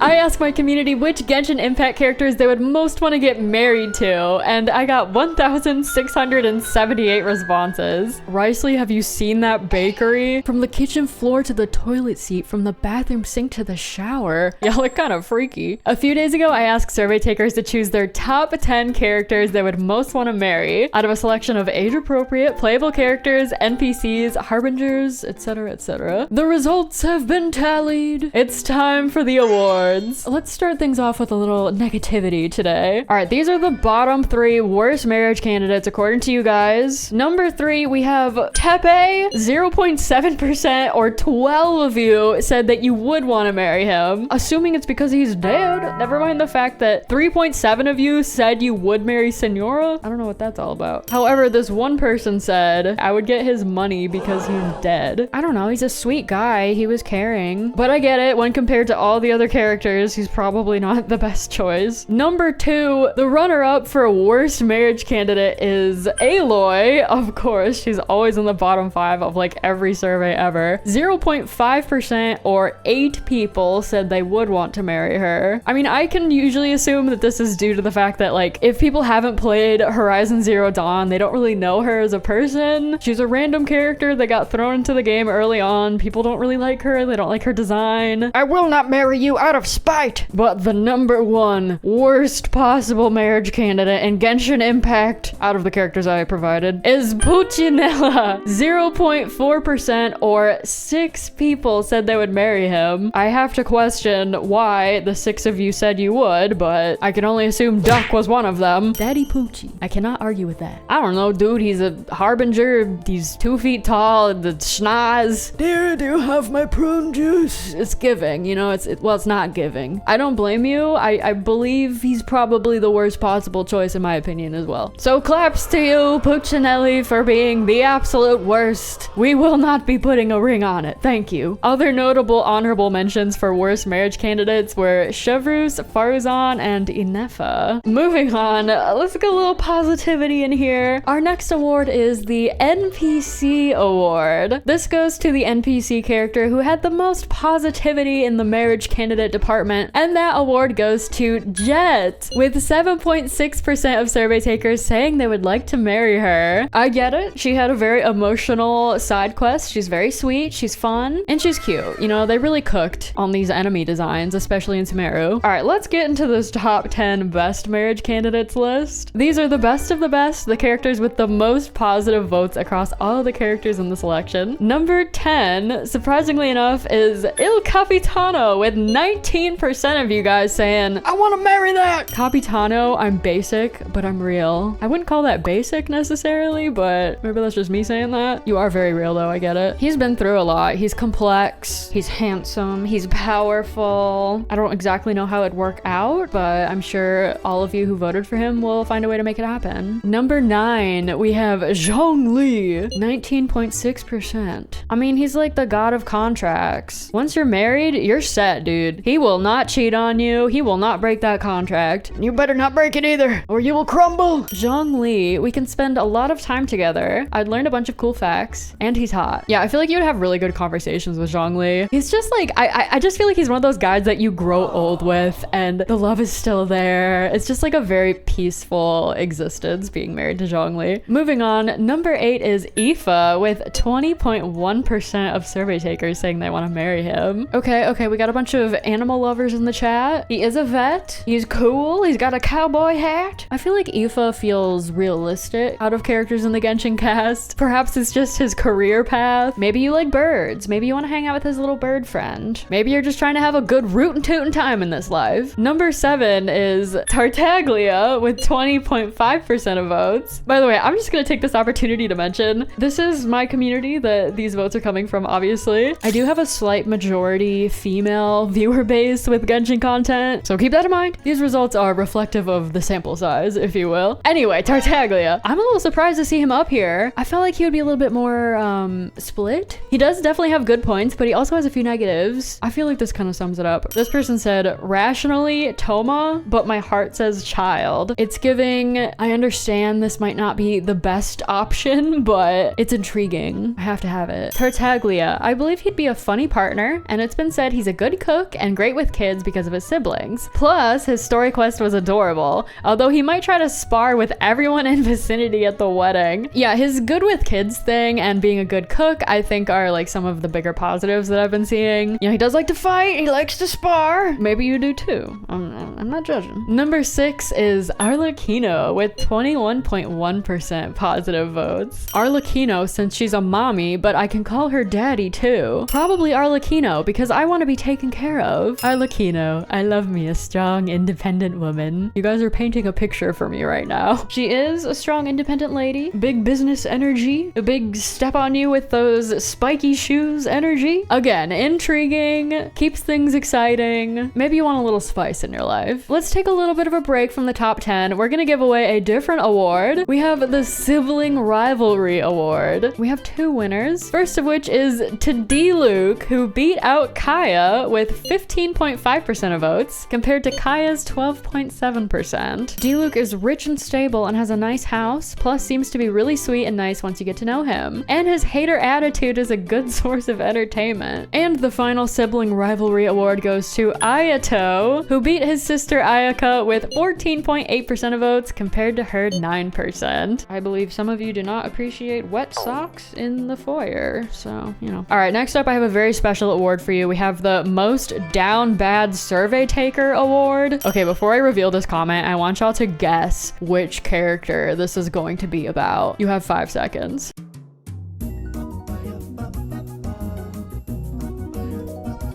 I asked my community which Genshin Impact characters they would most want to get married to, and I got 1,678 responses. Ricely, have you seen that bakery? From the kitchen floor to the toilet seat, from the bathroom sink to the shower. Y'all look kind of freaky. A few days ago, I asked survey takers to choose their top 10 characters they would most want to marry out of a selection of age-appropriate, playable characters, NPCs, harbingers, etc., etc. The results have been tallied. It's time for the awards. Let's start things off with a little negativity today. All right, these are the bottom 3 worst marriage candidates according to you guys. Number 3, we have Tepe. 0.7% or 12 of you said that you would want to marry him, assuming it's because he's dead. Never mind the fact that 3.7 of you said you would marry Senora. I don't know what that's all about. However, this one person said I would get his money because he's dead. I don't know, he's a sweet guy. He was caring. But I get it, when compared to all the other characters, he's probably not the best choice. Number 2, the runner-up for worst marriage candidate is Aloy. Of course, she's always in the bottom 5 of like every survey ever. 0.5% or 8 people said they would want to marry her. I mean, I can usually assume that this is due to the fact that like if people haven't played Horizon Zero Dawn, they don't really know her as a person. She's a random character that got thrown into the game early on. People don't really like her. They don't like her design. I will not marry you out of spite. But the number 1 worst possible marriage candidate in Genshin Impact out of the characters I provided is Puccinella. 0.4% or 6 people said they would marry him. I have to question why the 6 of you said you would, but I can only assume Duck was one of them. Daddy Poochie. I cannot argue with that. I don't know, dude. He's a harbinger. He's 2 feet tall. The schnoz. Dear, do you have my prune juice? It's giving, you know, well, it's not giving. I don't blame you. I believe he's probably the worst possible choice in my opinion as well. So claps to you, Puccinelli, for being the absolute worst. We will not be putting a ring on it. Thank you. Other notable honorable mentions for worst marriage candidates were Chevrus, Farzan, and Inefa. Moving on, let's get a little positivity in here. Our next award is the NPC award. This goes to the NPC character who had the most positivity in the marriage candidate department, and that award goes to Jet, with 7.6% of survey takers saying they would like to marry her. I get it. She had a very emotional side quest. She's very sweet, she's fun, and she's cute. You know, they really cooked on these enemy designs, especially in Sumeru. All right, let's get into this top 10 best marriage candidates list. These are the best of the best, the characters with the most positive votes across all the characters in the selection. Number 10, surprisingly enough, is Il Capitano, with 19% of you guys saying, I want to marry that. Capitano, I'm basic, but I'm real. I wouldn't call that basic necessarily, but maybe that's just me saying that. You are very real though, I get it. He's been through a lot. He's complex, he's handsome, he's powerful. I don't exactly know how it'd work out, but I'm sure all of you who voted for him will find a way to make it happen. Number 9, we have Zhongli, 19.6%. I mean, he's like the god of contracts. Once you're married, you're set, dude. He will not cheat on you. He will not break that contract. You better not break it either, or you will crumble. Zhongli, we can spend a lot of time together. I'd learned a bunch of cool facts, and he's hot. Yeah, I feel like you would have really good conversations with Zhongli. He's just like, I just feel like he's one of those guys that you grow old with, and the love is still there. It's just like a very peaceful existence being married to Zhongli. Moving on, number 8 is Aoife, with 20.1% of survey takers saying they want to marry him. Okay, we got a bunch of animal lovers in the chat. He is a vet. He's cool. He's got a cowboy hat. I feel like Aoife feels realistic out of characters in the Genshin cast. Perhaps it's just his career path. Maybe you like birds. Maybe you want to hang out with his little bird friend. Maybe you're just trying to have a good rootin' tootin' time in this life. Number 7 is Tartaglia, with 20.5% of votes. By the way, I'm just gonna take this opportunity to mention, this is my community that these votes are coming from, obviously. I do have a slight majority female viewer base with Genshin content, so keep that in mind. These results are reflective of the sample size, if you will. Anyway, Tartaglia. I'm a little surprised to see him up here. I felt like he would be a little bit more split. He does definitely have good points, but he also has a few negatives. I feel like this kind of sums it up. This person said, rationally, Toma, but my heart says child. It's giving, I understand this might not be the best option, but it's intriguing. I have to have it. Tartaglia. I believe he'd be a funny partner, and it's been said he's a good cook and great great with kids because of his siblings. Plus, his story quest was adorable, although he might try to spar with everyone in vicinity at the wedding. Yeah, his good with kids thing and being a good cook, I think are like some of the bigger positives that I've been seeing. You know, he does like to fight, he likes to spar. Maybe you do too. I'm not judging. Number 6 is Arlecchino with 21.1% positive votes. Arlecchino, since she's a mommy, but I can call her daddy too. Probably Arlecchino, because I want to be taken care of. Arlecchino, I love me a strong, independent woman. You guys are painting a picture for me right now. She is a strong, independent lady. Big business energy. A big step on you with those spiky shoes energy. Again, intriguing, keeps things exciting. Maybe you want a little spice in your life. Let's take a little bit of a break from the top 10. We're gonna give away a different award. We have the Sibling Rivalry Award. We have 2 winners. First of which is to D-Luke, who beat out Kaya with 15.5% of votes, compared to Kaya's 12.7%. D-Luke is rich and stable and has a nice house, plus seems to be really sweet and nice once you get to know him. And his hater attitude is a good source of entertainment. And the final Sibling Rivalry Award goes to Ayato, who beat his sister Ayaka with 14.8% of votes, compared to her 9%. I believe some of you do not appreciate wet socks in the foyer, so, you know. All right, next up, I have a very special award for you. We have the Most Down Bad Survey Taker Award. Okay, before I reveal this comment, I want y'all to guess which character this is going to be about. You have 5 seconds.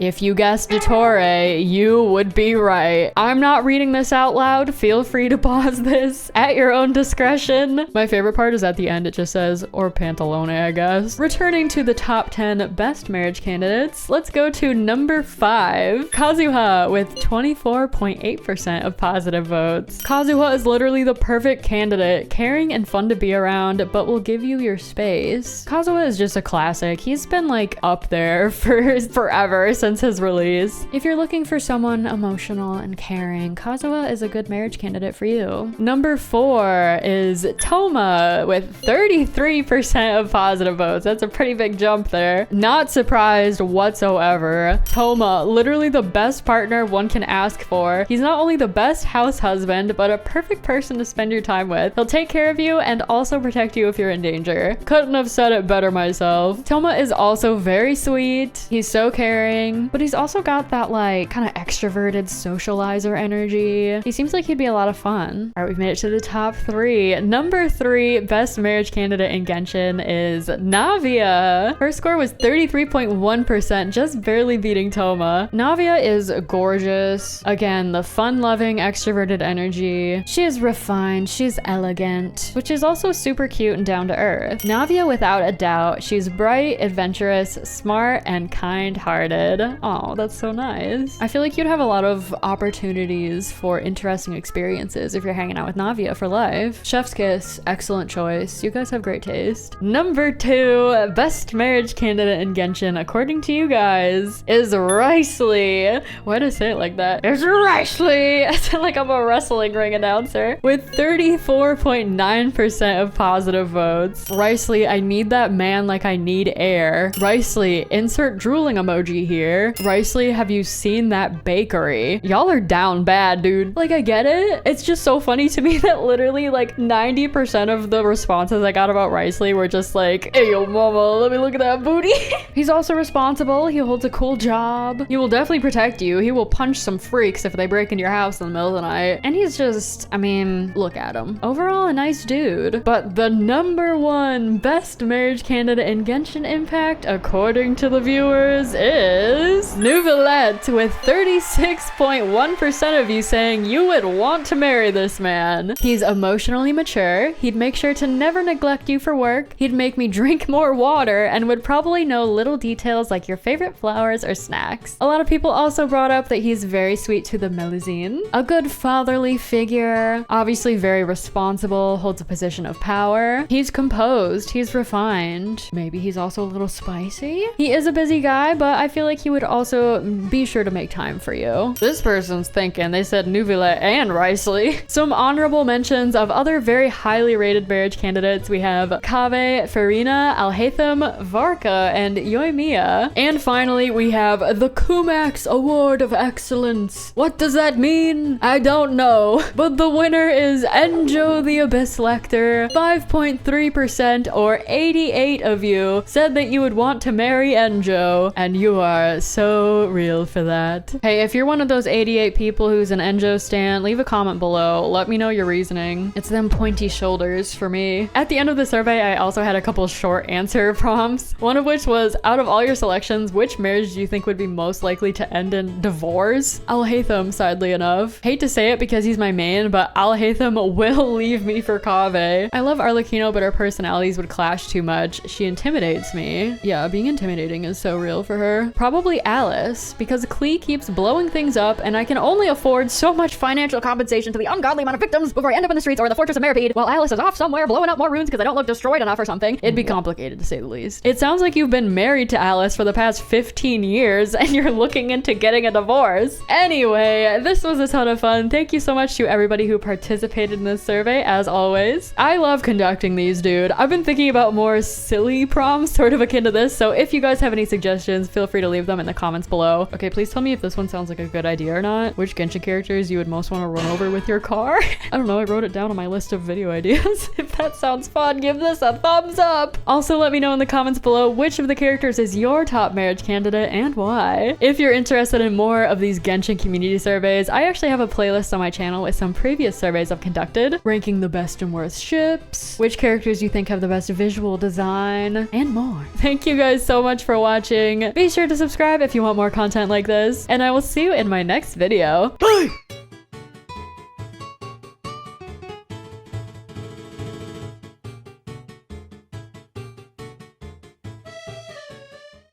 If you guessed Dottore, you would be right. I'm not reading this out loud. Feel free to pause this at your own discretion. My favorite part is at the end, it just says, or Pantalone, I guess. Returning to the top 10 best marriage candidates, let's go to number 5, Kazuha with 24.8% of positive votes. Kazuha is literally the perfect candidate, caring and fun to be around, but will give you your space. Kazuha is just a classic. He's been like up there for forever since his release. If you're looking for someone emotional and caring, Kazuha is a good marriage candidate for you. Number 4 is Toma with 33% of positive votes. That's a pretty big jump there. Not surprised whatsoever. Toma, literally the best partner one can ask for. He's not only the best house husband, but a perfect person to spend your time with. He'll take care of you and also protect you if you're in danger. Couldn't have said it better myself. Toma is also very sweet. He's so caring, but he's also got that like kind of extroverted socializer energy. He seems like he'd be a lot of fun. All right, we've made it to the top 3. Number 3 best marriage candidate in Genshin is Navia. Her score was 33.1%, just barely beating Toma. Navia is gorgeous. Again, the fun-loving, extroverted energy. She is refined, she's elegant, which is also super cute and down to earth. Navia, without a doubt, she's bright, adventurous, smart, and kind-hearted. Oh, that's so nice. I feel like you'd have a lot of opportunities for interesting experiences if you're hanging out with Navia for life. Chef's kiss, excellent choice. You guys have great taste. Number 2 best marriage candidate in Genshin, according to you guys, is Ricely. Why did I say it like that? It's Ricely. I sound like I'm a wrestling ring announcer. With 34.9% of positive votes. Ricely, I need that man like I need air. Ricely, insert drooling emoji here. Ricely, have you seen that bakery? Y'all are down bad, dude. Like, I get it. It's just so funny to me that literally like 90% of the responses I got about Ricely were just like, hey, yo, mama, let me look at that booty. He's also responsible. He holds a cool job. He will definitely protect you. He will punch some freaks if they break into your house in the middle of the night. And he's just, I mean, look at him. Overall, a nice dude. But the number 1 best marriage candidate in Genshin Impact, according to the viewers, is Nouvellette, with 36.1% of you saying you would want to marry this man. He's emotionally mature. He'd make sure to never neglect you for work. He'd make me drink more water and would probably know little details like your favorite flowers or snacks. A lot of people also brought up that he's very sweet to the Melusine, a good fatherly figure, obviously very responsible, holds a position of power. He's composed, he's refined. Maybe he's also a little spicy. He is a busy guy, but I feel like he would also be sure to make time for you. This person's thinking. They said Nuvile and Riceley. Some honorable mentions of other very highly rated marriage candidates. We have Kave, Farina, Alhaitham, Varka, and Yoimiya. And finally, we have the Koomaxx Award of Excellence. What does that mean? I don't know. But the winner is Enjo the Abyss Lector. 5.3% or 88 of you said that you would want to marry Enjo. And you are so real for that. Hey, if you're one of those 88 people who's an Enjo stan, leave a comment below. Let me know your reasoning. It's them pointy shoulders for me. At the end of the survey, I also had a couple short answer prompts. One of which was, out of all your selections, which marriage do you think would be most likely to end in divorce? Alhaitham, sadly enough. Hate to say it because he's my main, but Alhaitham will leave me for Kave. I love Arlecchino, but our personalities would clash too much. She intimidates me. Yeah, being intimidating is so real for her. Probably Alice, because Klee keeps blowing things up and I can only afford so much financial compensation to the ungodly amount of victims before I end up in the streets or the Fortress of Meripede while Alice is off somewhere blowing up more runes because I don't look destroyed enough or something. It'd be complicated to say the least. It sounds like you've been married to Alice for the past 15 years and you're looking into getting a divorce. Anyway, this was a ton of fun. Thank you so much to everybody who participated in this survey, as always. I love conducting these, dude. I've been thinking about more silly prompts sort of akin to this, so if you guys have any suggestions, feel free to leave them in the comments below. Okay, please tell me if this one sounds like a good idea or not. Which Genshin characters you would most want to run over with your car? I don't know, I wrote it down on my list of video ideas. If that sounds fun, give this a thumbs up. Also, let me know in the comments below which of the characters is your top marriage candidate and why. If you're interested in more of these Genshin community surveys, I actually have a playlist on my channel with some previous surveys I've conducted, ranking the best and worst ships, which characters you think have the best visual design, and more. Thank you guys so much for watching. Be sure to subscribe if you want more content like this, and I will see you in my next video. Bye!